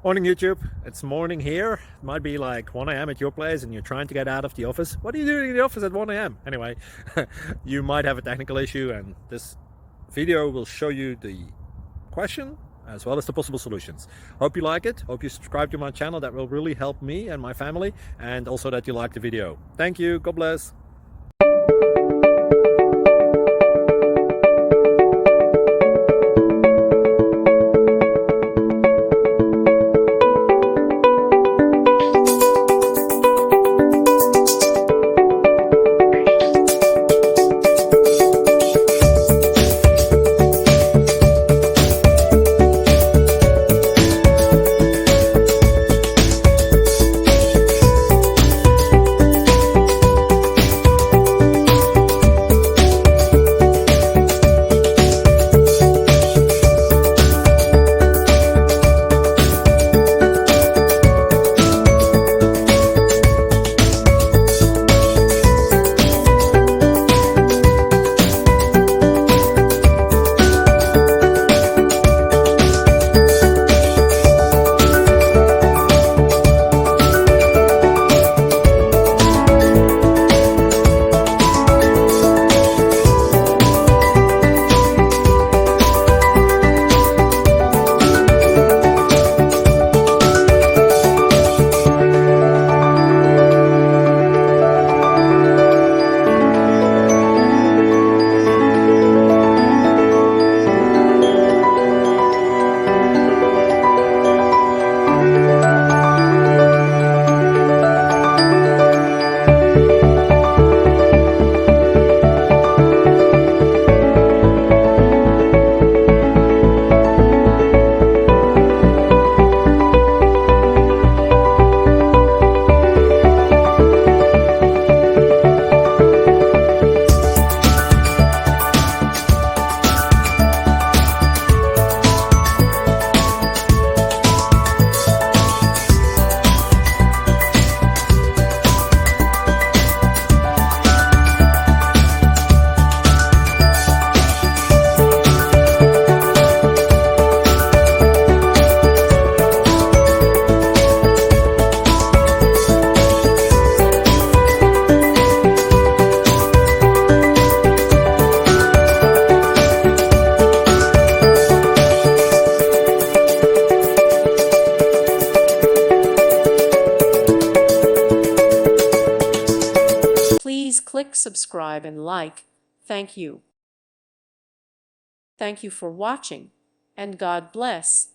Morning YouTube, it's morning here. It might be like 1 a.m. at your place and you're trying to get out of the office. What are you doing in the office at 1 a.m.? Anyway, you might have a technical issue and this video will show you the question as well as the possible solutions. Hope you like it, hope you subscribe to my channel. That will really help me and my family, and also that you like the video. Thank you, God bless. Please click subscribe and like. Thank you. Thank you for watching, and God bless.